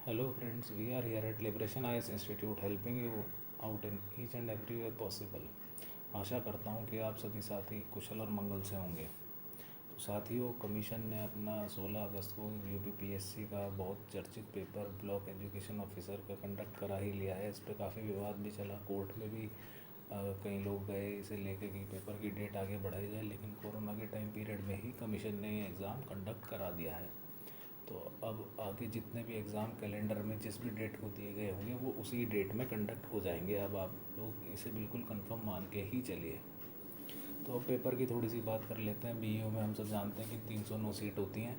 Hello friends, we are here at Liberation IS Institute helping you out in each and every way possible. आशा करता हूँ कि आप सभी साथी कुशल और मंगल से होंगे। तो साथियों, कमीशन ने अपना 16 अगस्त को यूपीपीएससी का बहुत चर्चित पेपर ब्लॉक एजुकेशन ऑफिसर का कंडक्ट करा ही लिया है। इस पर काफ़ी विवाद भी चला, कोर्ट में भी कई लोग गए इसे लेके कि पेपर की डेट आगे बढ़ाई जाए, लेकिन कोरोना के टाइम पीरियड में ही कमीशन ने ये एग्ज़ाम कंडक्ट करा दिया है। तो अब आगे जितने भी एग्ज़ाम कैलेंडर में जिस भी डेट को दिए गए होंगे वो उसी डेट में कंडक्ट हो जाएंगे। अब आप लोग इसे बिल्कुल कंफर्म मान के ही चलिए। तो अब पेपर की थोड़ी सी बात कर लेते हैं। बीईओ में हम सब जानते हैं कि 309 सीट होती हैं।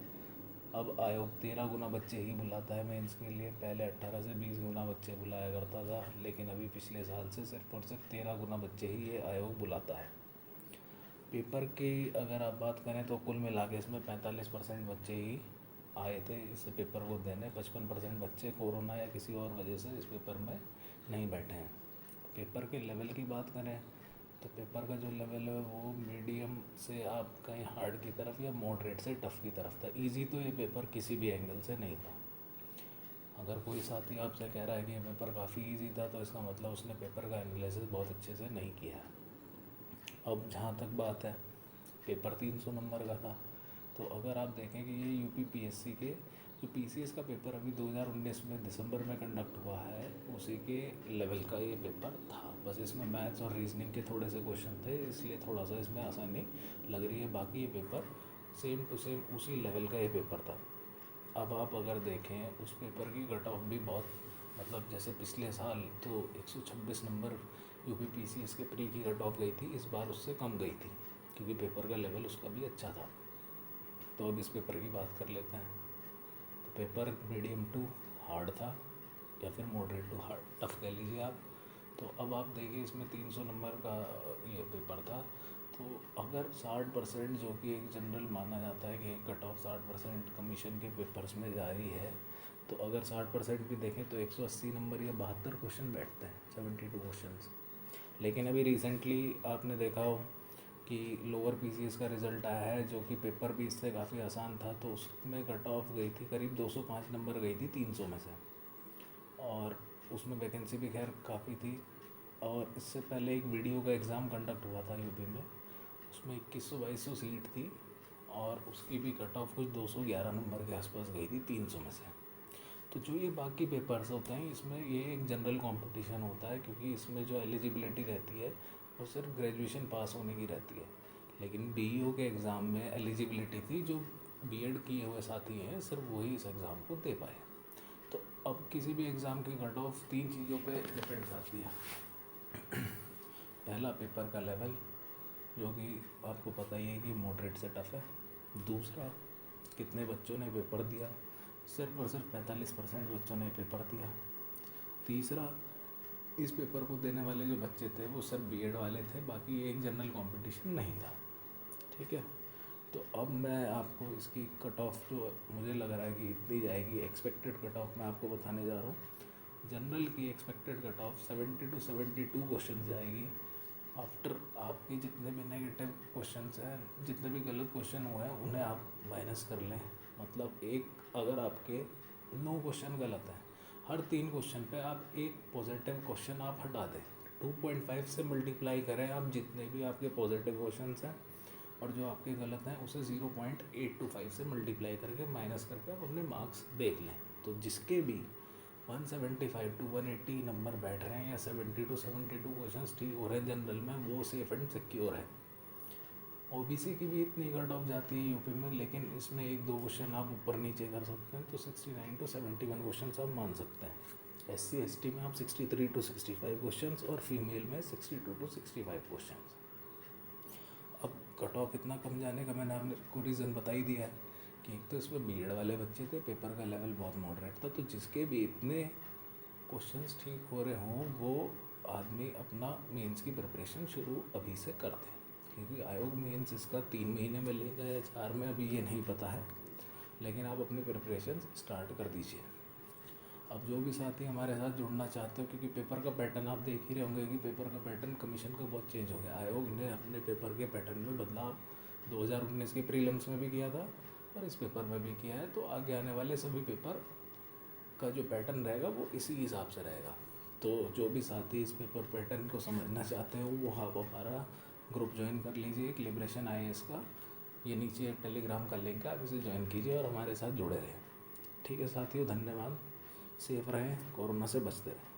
अब आयोग 13 गुना बच्चे ही बुलाता है मेंस के लिए। पहले 18 से 20 गुना बच्चे बुलाया करता था, लेकिन अभी पिछले साल से सिर्फ और सिर्फ 13 गुना बच्चे ही ये आयोग बुलाता है। पेपर की अगर आप बात करें तो कुल मिला के इसमें 45% बच्चे ही आए थे इस पेपर को देने। 55% बच्चे कोरोना या किसी और वजह से इस पेपर में नहीं बैठे हैं। पेपर के लेवल की बात करें तो पेपर का जो लेवल है वो मीडियम से आप कहीं हार्ड की तरफ या मॉडरेट से टफ़ की तरफ था। इजी तो ये पेपर किसी भी एंगल से नहीं था। अगर कोई साथी आपसे कह रहा है कि ये पेपर काफ़ी इजी था तो इसका मतलब उसने पेपर का एनालिसिस बहुत अच्छे से नहीं किया है। अब जहाँ तक बात है, पेपर 300 नंबर का था। तो अगर आप देखें कि ये यूपीपीएससी के जो पीसीएस का पेपर अभी 2019 में दिसंबर में कंडक्ट हुआ है, उसी के लेवल का ये पेपर था। बस इसमें मैथ्स और रीजनिंग के थोड़े से क्वेश्चन थे, इसलिए थोड़ा सा इसमें आसानी लग रही है। बाकी ये पेपर सेम टू सेम उसी लेवल का ये पेपर था। अब आप अगर देखें उस पेपर की कट ऑफ भी बहुत, मतलब जैसे पिछले साल तो 126 नंबर यूपीपीसीएस के प्री की कट ऑफ गई थी, इस बार उससे कम गई थी क्योंकि पेपर का लेवल उसका भी अच्छा था। तो अब इस पेपर की बात कर लेते हैं। तो पेपर मीडियम टू हार्ड था या फिर मॉडरेट टू हार्ड टफ कह लीजिए आप। तो अब आप देखिए इसमें 300 नंबर का ये पेपर था। तो अगर 60% जो कि एक जनरल माना जाता है कि एक कट ऑफ 60% कमीशन के पेपर्स में जारी है, तो अगर 60% भी देखें तो 180 नंबर या 72 क्वेश्चन बैठते हैं, 72 क्वेश्चन। लेकिन अभी रिसेंटली आपने देखा हो कि लोअर पीसीएस का रिज़ल्ट आया है जो कि पेपर भी इससे काफ़ी आसान था, तो उसमें कट ऑफ गई थी करीब 205 नंबर गई थी 300 में से। और उसमें वैकेंसी भी खैर काफ़ी थी। और इससे पहले एक वीडियो का एग्ज़ाम कंडक्ट हुआ था यूपी में, उसमें 2100-2200 सीट थी और उसकी भी कट ऑफ कुछ 211 नंबर के आसपास गई थी 300 में से। तो जो ये बाकी पेपर्स होते हैं इसमें ये एक जनरल कंपटीशन होता है, क्योंकि इसमें जो एलिजिबिलिटी रहती है वो सिर्फ ग्रेजुएशन पास होने की रहती है। लेकिन बीईओ के एग्ज़ाम में एलिजिबिलिटी थी जो बीएड किए हुए साथी हैं सिर्फ वही इस एग्ज़ाम को दे पाए। तो अब किसी भी एग्ज़ाम की कट ऑफ 3 चीज़ों पे डिपेंड करती है। पहला, पेपर का लेवल जो कि आपको पता ही है कि मॉडरेट से टफ़ है। दूसरा, कितने बच्चों ने पेपर दिया, सिर्फ और सिर्फ 45% बच्चों ने पेपर दिया। तीसरा, इस पेपर को देने वाले जो बच्चे थे वो सिर्फ बीएड वाले थे, बाकी एक जनरल कंपटीशन नहीं था। ठीक है। तो अब मैं आपको इसकी कट ऑफ जो मुझे लग रहा है कि इतनी जाएगी, एक्सपेक्टेड कट ऑफ मैं आपको बताने जा रहा हूँ। जनरल की expected cut off 70 to 72 question जाएगी। आफ्टर आपके जितने भी नेगेटिव क्वेश्चंस हैं, जितने भी गलत क्वेश्चन हुए हैं उन्हें आप माइनस कर लें। मतलब एक, अगर आपके 9 क्वेश्चन गलत हैं, हर 3 क्वेश्चन पे आप एक पॉजिटिव क्वेश्चन आप हटा दें। 2.5 से मल्टीप्लाई करें आप जितने भी आपके पॉजिटिव क्वेश्चंस हैं, और जो आपके गलत हैं उसे 0.825 से मल्टीप्लाई करके माइनस करके आप अपने मार्क्स देख लें। तो जिसके भी 175 to 180 नंबर बैठ रहे हैं या 70 to 72 क्वेश्चन ठीक हो रहे हैं जनरल में, वो सेफ एंड सिक्योर है। ओबीसी की भी इतनी कट ऑफ जाती है यूपी में, लेकिन इसमें एक दो क्वेश्चन आप ऊपर नीचे कर सकते हैं, तो 69 to 71 क्वेश्चन आप मान सकते हैं। SC/ST में आप 63 to 65 क्वेश्चन और फीमेल में 62 to 65 क्वेश्चन। अब कट ऑफ इतना कम जाने का मैंने आपको रीज़न बता ही दिया है कि एक तो इसमें बीएड वाले बच्चे थे, पेपर का लेवल बहुत मॉडरेट था। तो जिसके भी इतने क्वेश्चंस ठीक हो रहे हों वो आदमी अपना मेंस की प्रिपरेशन शुरू अभी से कर दें, क्योंकि आयोग मेंस इसका 3 महीने में लेगा या 4 में, अभी ये नहीं पता है, लेकिन आप अपनी प्रिपरेशन स्टार्ट कर दीजिए। अब जो भी साथी हमारे साथ जुड़ना चाहते हो, क्योंकि पेपर का पैटर्न आप देख ही रहे होंगे कि पेपर का पैटर्न कमीशन का बहुत चेंज हो गया। आयोग ने अपने पेपर के पैटर्न में बदलाव 2019 के प्रीलिम्स में भी किया था और इस पेपर में भी किया है। तो आगे आने वाले सभी पेपर का जो पैटर्न रहेगा वो इसी हिसाब से रहेगा। तो जो भी साथी इस पेपर पैटर्न को समझना चाहते हो वो आप हमारा ग्रुप ज्वाइन कर लीजिए, एक लिबरेशन IAS का। ये नीचे एक टेलीग्राम का लिंक है, आप इसे ज्वाइन कीजिए और हमारे साथ जुड़े रहें। ठीक है साथियों, धन्यवाद। सेफ रहें, कोरोना से बचते रहें।